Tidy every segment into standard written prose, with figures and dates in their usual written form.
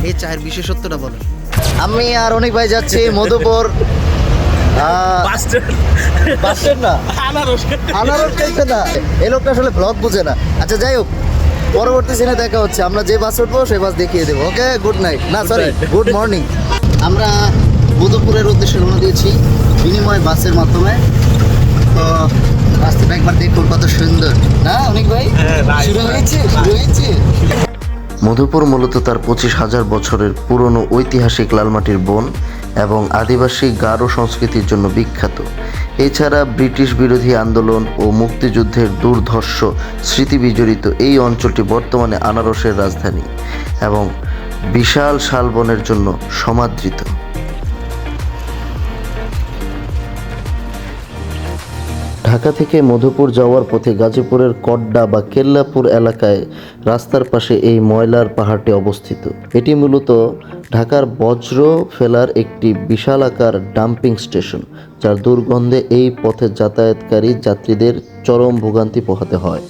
এই চায়ের বিশেষত্বটা বলেন। আমি আর অনেক ভাই যাচ্ছি মধুপুর। বাসের না, আনারস খাইছে না, এই লোকটা আসলে ব্লগ বুঝে না। আচ্ছা যাই হোক, পরবর্তী সিনে দেখা হচ্ছে। আমরা যে বাস উঠবো সেই বাস দেখিয়ে দেবো। ওকে, গুড নাইট, না সরি গুড মর্নিং। আমরা মধুপুরের উদ্দেশ্যে রওনা দিয়েছি বিনিময় বাসের মাধ্যমে। তো রাস্তাটা একবার দেখুন কত সুন্দর, না অনেক ভাই? শুরু হয়েছে। মধুপুর মূলত তার 25,000 বছরের পুরনো ঐতিহাসিক লালমাটির বন এবং আদিবাসী গারো সংস্কৃতির জন্য বিখ্যাত। এছাড়া ব্রিটিশ বিরোধী আন্দোলন ও মুক্তিযুদ্ধের দুর্ধর্ষ স্মৃতি বিজড়িত এই অঞ্চলটি বর্তমানে আনারসের রাজধানী এবং বিশাল শালবনের জন্য সমাদৃত। ঢাকা থেকে মধুপুর যাওয়ার পথে গাজীপুরের কড্ডা বা কেল্লাপুর এলাকায় রাস্তার পাশে এই ময়লার পাহাড়টি অবস্থিত। এটি মূলত ঢাকার বজ্র ফেলার একটি বিশালাকার ডাম্পিং স্টেশন, যার দুর্গন্ধে এই পথে যাতায়াতকারী যাত্রীদের চরম ভোগান্তি পোহাতে হয়।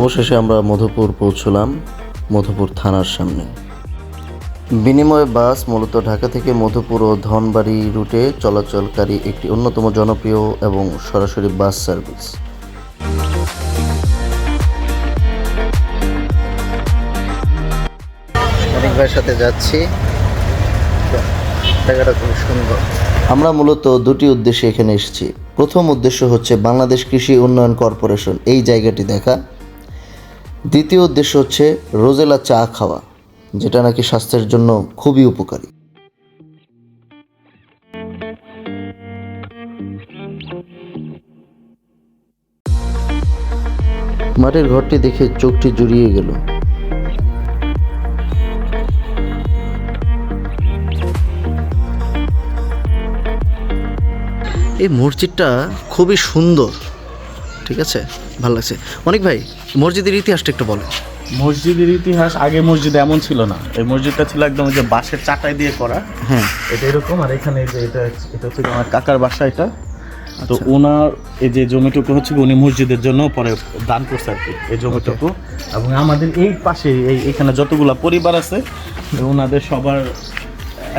অবশেষে আমরা মধুপুর পৌঁছলাম, মধুপুর থানার সামনে। বিনিময় বাস মূলত ঢাকা থেকে মধুপুর ও ধনবাড়ি রুটে চলাচলকারী একটি অন্যতম জনপ্রিয় এবং সরাসরি বাস সার্ভিস। অনেক ভাইয়ের সাথে যাচ্ছি, জায়গাটা খুব সুন্দর। আমরা মূলত দুটি উদ্দেশ্যে এখানে এসেছি। প্রথম উদ্দেশ্য হচ্ছে বাংলাদেশ কৃষি উন্নয়ন কর্পোরেশন, এই জায়গাটি দেখা। দ্বিতীয় উদ্দেশ্য হচ্ছে রোজেলা চা খাওয়া, যেটা নাকি স্বাস্থ্যের জন্য খুবই উপকারী। মাটির ঘরটি দেখে চোখটি জুড়িয়ে গেল। এই মসজিদটা খুবই সুন্দর, ঠিক আছে, ভালো লাগছে। অনেক ভাই, মসজিদের ইতিহাসটা একটু বলেন। মসজিদের ইতিহাস, আগে মসজিদ এমন ছিল না। এই মসজিদটা ছিল একদম যে বাঁশের চাটাই দিয়ে করা। হ্যাঁ, এটা এরকম। আর এখানে এই যে এটা হচ্ছে আমার কাকার বাসা এটা। তো ওনার এই যে জমিটুকু হচ্ছে উনি মসজিদের জন্য পরে দান করছে আর কি, এই জমিটুকু। এবং আমাদের এই পাশে এইখানে যতগুলা পরিবার আছে ওনাদের সবার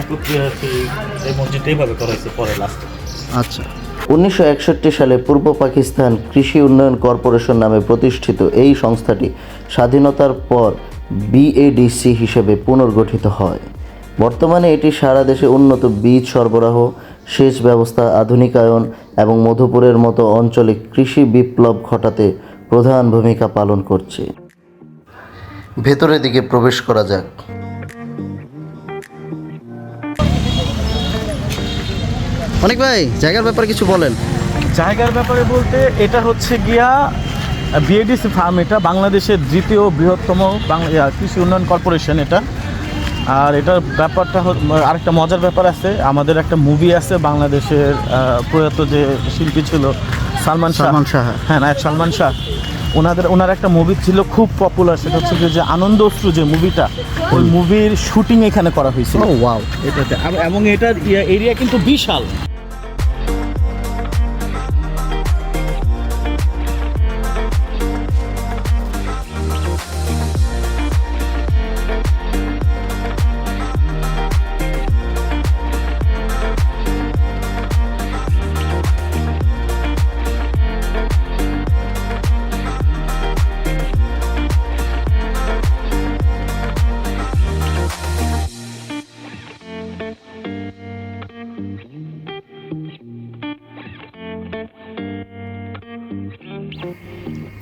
একত্রে আছে এই মসজিদটা এইভাবে করা হয়েছে পরে লাস্টে। আচ্ছা। 1961 সালে পূর্ব পাকিস্তান কৃষি উন্নয়ন কর্পোরেশন নামে প্রতিষ্ঠিত এই সংস্থাটি স্বাধীনতার পর বিএডিসি হিসেবে পুনর্গঠিত হয়। বর্তমানে এটি সারা দেশে উন্নত বীজ সরবরাহ, সেচ ব্যবস্থা আধুনিকায়ন এবং মধুপুরের মতো অঞ্চলে কৃষি বিপ্লব ঘটাতে প্রধান ভূমিকা পালন করছে। ভেতরের দিকে প্রবেশ করা যাক। অনেক ভাই, জায়গার ব্যাপারে কিছু বলেন। জায়গার ব্যাপারে বলতে এটা হচ্ছে গিয়া বিএডিসি ফার্ম, এটা বাংলাদেশের দ্বিতীয় বৃহত্তম কৃষি উন্নয়ন কর্পোরেশন এটা। আর এটার ব্যাপারটা আরেকটা মজার ব্যাপার আছে, আমাদের একটা মুভি আছে বাংলাদেশের প্রয়াত যে শিল্পী ছিল সালমান শাহ, হ্যাঁ নায়ক সালমান শাহ, ওনার একটা মুভি ছিল খুব পপুলার, সেটা হচ্ছে যে আনন্দ অশ্রু যে মুভিটা, ওই মুভির শুটিং এখানে করা হয়েছিল। ওয়াও, এটাতে। এবং এটার এরিয়া কিন্তু বিশাল।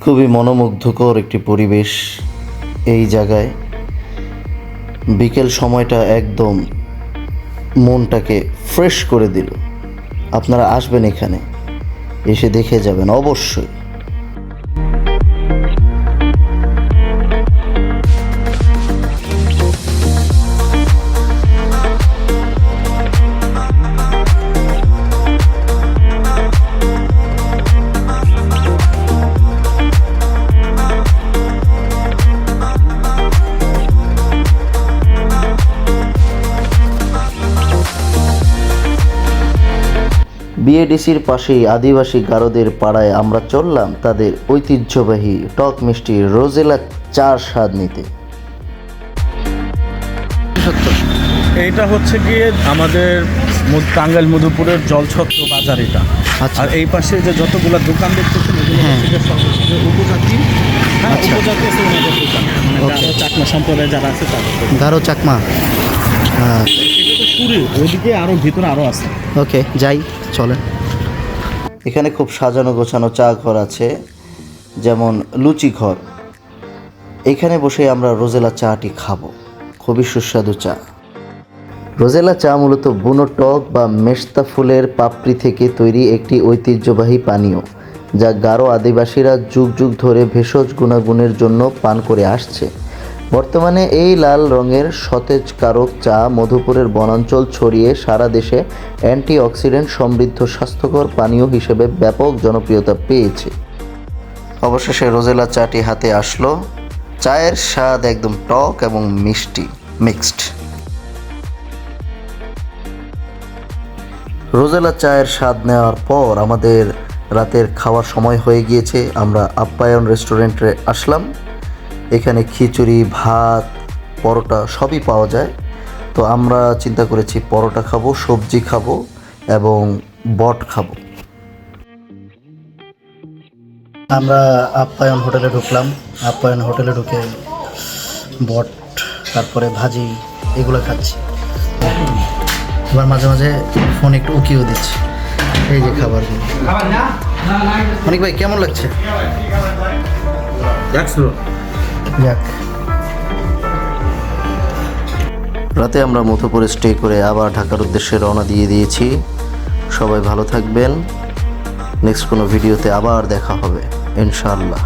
খুবই মনোমুগ্ধকর একটি পরিবেশ এই জায়গায়। বিকেল সময়টা একদম মনটাকে ফ্রেশ করে দিল। আপনারা আসবেন এখানে, এসে দেখে যাবেন অবশ্যই। বিএডিসির পাশেই আদিবাসী গারোদের পাড়ায় আমরা চললাম তাদের ঐতিহ্যবাহী টক মিষ্টি রোজেলা চার স্বাদ নিতে। সত্য। এইটা হচ্ছে গিয়ে আমাদের টাঙ্গাইল মধুপুরের জলছত্র বাজার এটা। আচ্ছা। আর এই পাশে যে যতগুলো দোকান দেখতেছেন এগুলো হ্যাঁ। হচ্ছে গিয়ে সব হচ্ছে গিয়ে উপজাতি। হ্যাঁ, আচ্ছা। উপজাতি আছে ওনাদের দোকান। মানে Okay. গারো চাকমা সম্প্রদায় যারা আছে তাদের দোকান। গারো চাকমা। হ্যাঁ, এটা তো শুরু, ওইদিকে আরো ভিতরে আরো আছে। ওকে যাই চলেন। এখানে খুব সাজানো গোছানো চা ঘর আছে, যেমন লুচি ঘর। এখানে বসে আমরা রোজেলা চাটি খাবো, খুবই সুস্বাদু চা। রোজেলা চা মূলত বুনো টক বা মেস্তা ফুলের পাপড়ি থেকে তৈরি একটি ঐতিহ্যবাহী পানীয়, যা গারো আদিবাসীরা যুগ যুগ ধরে ভেষজ গুণাগুণের জন্য পান করে আসছে। বর্তমানে এই লাল রঙের সতেজ কারক চা মধুপুরের বনাঞ্চল ছড়িয়ে সারা দেশে অ্যান্টিঅক্সিডেন্ট সমৃদ্ধ স্বাস্থ্যকর পানীয় হিসেবে ব্যাপক জনপ্রিয়তা পেয়েছে। অবশেষে রোজেলা চাটি হাতে আসলো। চায়ের স্বাদ একদম টক এবং মিষ্টি মিক্সড। রোজেলা চায়ের স্বাদ নেওয়ার পর আমাদের রাতের খাওয়ার সময় হয়ে গিয়েছে। আমরা আপ্যায়ন রেস্টুরেন্টে আসলাম। এখানে খিচুড়ি, ভাত, পরোটা সবই পাওয়া যায়। তো আমরা চিন্তা করেছি পরোটা খাবো, সবজি খাবো এবং বট খাবো। আমরা আপ্যায়ন হোটেলে ঢুকলাম। আপ্যায়ন হোটেলে ঢুকে বট, তারপরে ভাজি এগুলো খাচ্ছি। এবার মাঝে মাঝে ফোন একটু উকিও দিচ্ছি। এই যে খাবারগুলো। অনেক ভাই কেমন লাগছে? যাক, রাতে আমরা মধুপুরে স্টে করে আবার ঢাকার উদ্দেশ্যে রওনা দিয়ে দিয়েছি। সবাই ভালো থাকবেন। নেক্সট কোনো ভিডিওতে আবার দেখা হবে ইনশাআল্লাহ।